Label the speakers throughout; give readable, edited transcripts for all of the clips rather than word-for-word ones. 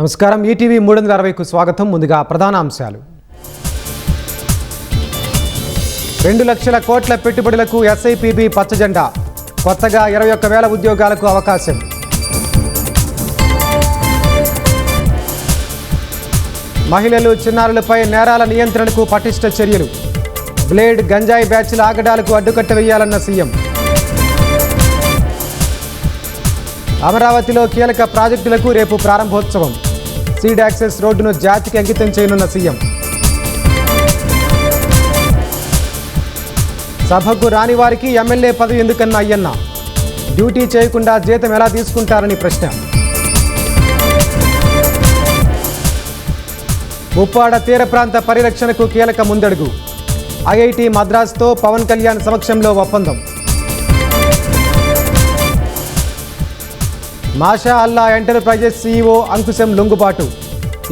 Speaker 1: నమస్కారం. ఈటీవీ 360కు స్వాగతం. ముందుగా ప్రధాన అంశాలు. 2 లక్షల కోట్ల పెట్టుబడులకు ఎస్ఐపిబి పచ్చజెండా. కొత్తగా 21,000 ఉద్యోగాలకు అవకాశం. మహిళలు, చిన్నారులపై నేరాల నియంత్రణకు పటిష్ట చర్యలు. బ్లేడ్, గంజాయి బ్యాచ్ల ఆగడాలకు అడ్డుకట్ట వేయాలన్న సీఎం. అమరావతిలో కీలక ప్రాజెక్టులకు రేపు ప్రారంభోత్సవం. సీడ్ యాక్సెస్ రోడ్డును జాతికి అంకితం చేయనున్న సీఎం. సభకు రాని వారికి ఎమ్మెల్యే పదవి ఎందుకన్న అయ్యన్న. డ్యూటీ చేయకుండా జీతం ఎలా తీసుకుంటారని ప్రశ్న. ఉప్పాడ తీర ప్రాంత పరిరక్షణకు కీలక ముందడుగు. ఐఐటి మద్రాసుతో పవన్ కళ్యాణ్ సమక్షంలో ఒప్పందం. మాషా అల్లా ఎంటర్ప్రైజెస్ సీఈఓ అంకుశం లొంగుబాటు.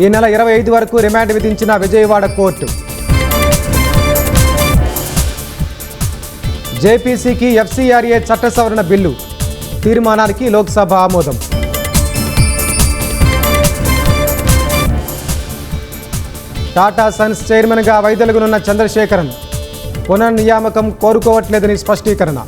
Speaker 1: ఈ నెల 25 వరకు రిమాండ్ విధించిన విజయవాడ కోర్టు. జేపీసీకి ఎఫ్సీఆర్ఏ చట్ట సవరణ బిల్లు తీర్మానానికి లోక్సభ ఆమోదం. టాటా సన్స్ చైర్మన్గా వైదొలగనున్న చంద్రశేఖరన్ పునర్నియామకం కోరుకోవట్లేదని స్పష్టీకరణ.